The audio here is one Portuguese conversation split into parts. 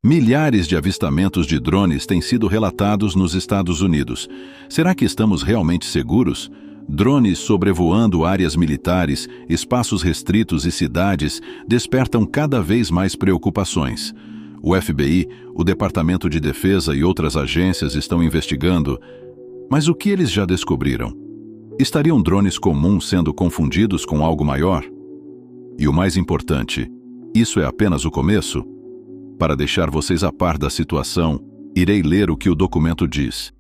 Milhares de avistamentos de drones têm sido relatados nos Estados Unidos. Será que estamos realmente seguros? Drones sobrevoando áreas militares, espaços restritos e cidades despertam cada vez mais preocupações. O FBI, o Departamento de Defesa e outras agências estão investigando. Mas o que eles já descobriram? Estariam drones comuns sendo confundidos com algo maior? E o mais importante, isso é apenas o começo? Para deixar vocês a par da situação, irei ler o que o documento diz.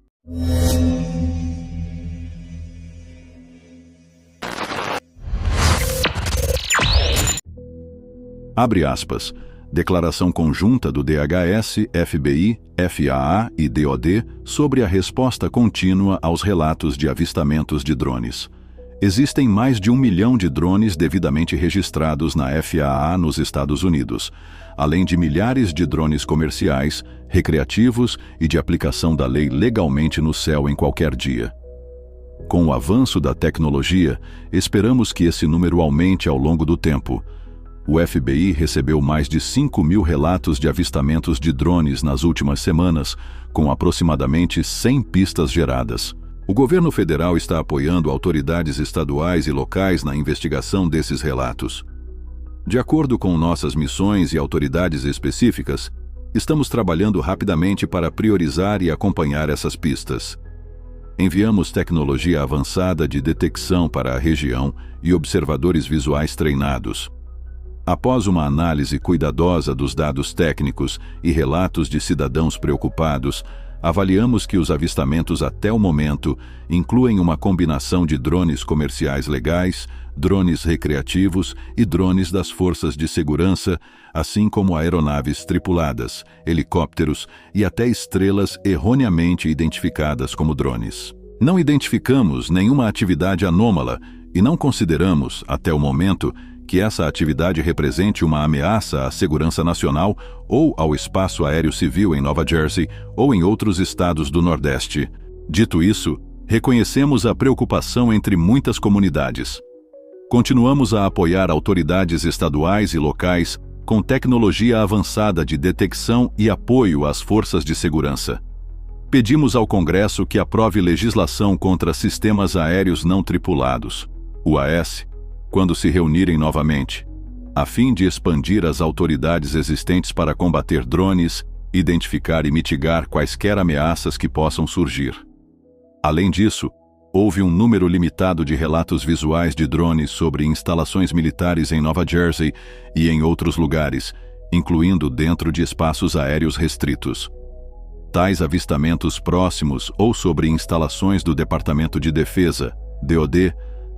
Abre aspas. Declaração conjunta do DHS, FBI, FAA e DoD sobre a resposta contínua aos relatos de avistamentos de drones. Existem mais de 1 milhão de drones devidamente registrados na FAA nos Estados Unidos, além de milhares de drones comerciais, recreativos e de aplicação da lei legalmente no céu em qualquer dia. Com o avanço da tecnologia, esperamos que esse número aumente ao longo do tempo. O FBI recebeu mais de 5.000 relatos de avistamentos de drones nas últimas semanas, com aproximadamente 100 pistas geradas. O governo federal está apoiando autoridades estaduais e locais na investigação desses relatos. De acordo com nossas missões e autoridades específicas, estamos trabalhando rapidamente para priorizar e acompanhar essas pistas. Enviamos tecnologia avançada de detecção para a região e observadores visuais treinados. Após uma análise cuidadosa dos dados técnicos e relatos de cidadãos preocupados, avaliamos que os avistamentos até o momento incluem uma combinação de drones comerciais legais, drones recreativos e drones das forças de segurança, assim como aeronaves tripuladas, helicópteros e até estrelas erroneamente identificadas como drones. Não identificamos nenhuma atividade anômala e não consideramos, até o momento, que essa atividade represente uma ameaça à segurança nacional ou ao espaço aéreo civil em Nova Jersey ou em outros estados do Nordeste. Dito isso, reconhecemos a preocupação entre muitas comunidades. Continuamos a apoiar autoridades estaduais e locais com tecnologia avançada de detecção e apoio às forças de segurança. Pedimos ao Congresso que aprove legislação contra sistemas aéreos não tripulados, UAS, quando se reunirem novamente, a fim de expandir as autoridades existentes para combater drones, identificar e mitigar quaisquer ameaças que possam surgir. Além disso, houve um número limitado de relatos visuais de drones sobre instalações militares em Nova Jersey e em outros lugares, incluindo dentro de espaços aéreos restritos. Tais avistamentos próximos ou sobre instalações do Departamento de Defesa, DoD,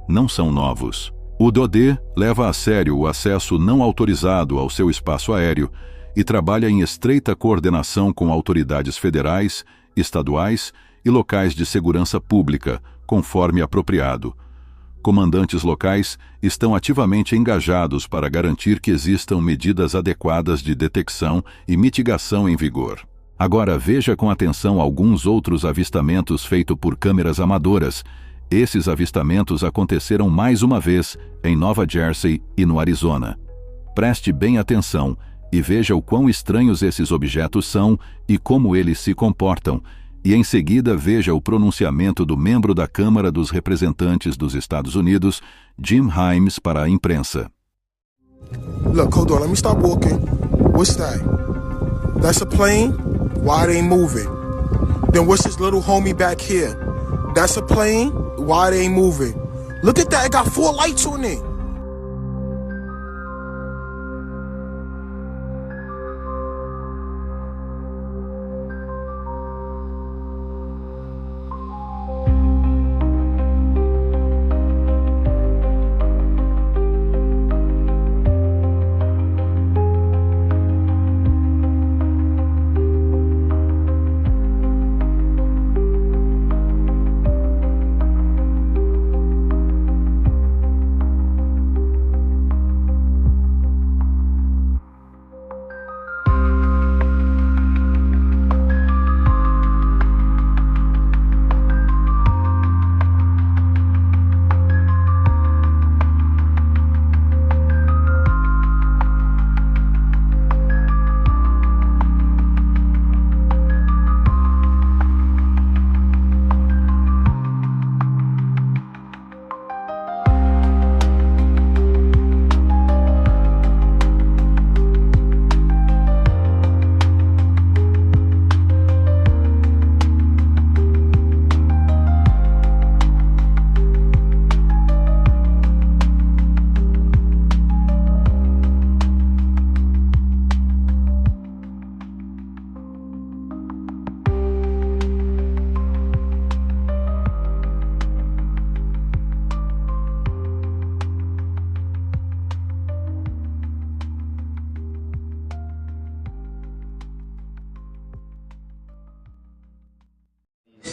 não são novos. O DoD leva a sério o acesso não autorizado ao seu espaço aéreo e trabalha em estreita coordenação com autoridades federais, estaduais e locais de segurança pública, conforme apropriado. Comandantes locais estão ativamente engajados para garantir que existam medidas adequadas de detecção e mitigação em vigor. Agora veja com atenção alguns outros avistamentos feitos por câmeras amadoras. Esses avistamentos aconteceram mais uma vez em Nova Jersey e no Arizona. Preste bem atenção e veja o quão estranhos esses objetos são e como eles se comportam, e em seguida veja o pronunciamento do membro da Câmara dos Representantes dos Estados Unidos, Jim Himes, para a imprensa. Look, hold on, let me stop walking. What's that? That's a plane? Why it ain't moving? Then what's this little homie back here? That's a plane? Why they ain't moving? Look at that, it got 4 lights on it.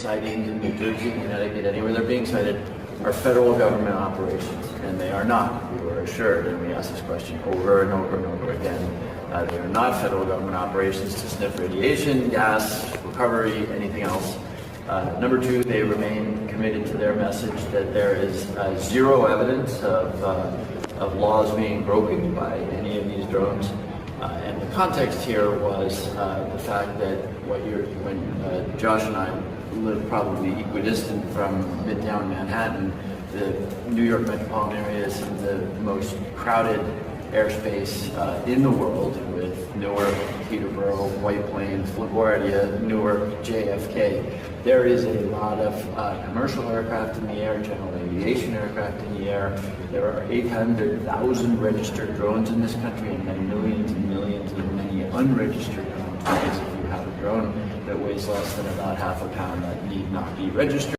sightings in New Jersey, Connecticut, anywhere they're being cited, are federal government operations, and they are not. We were assured, and we asked this question over and over and over again. They are not federal government operations to sniff radiation, gas, recovery, anything else. Number two, they remain committed to their message that there is zero evidence of laws being broken by any of these drones. And the context here was the fact that when Josh and I live probably equidistant from Midtown Manhattan, the New York metropolitan area is the most crowded airspace in the world, with Newark, Peterborough, White Plains, LaGuardia, Newark, JFK. There is a lot of commercial aircraft in the air, general aviation aircraft in the air. There are 800,000 registered drones in this country, and then millions and millions and many unregistered drones. Because if you have a drone that weighs less than about half a pound, that need not be registered.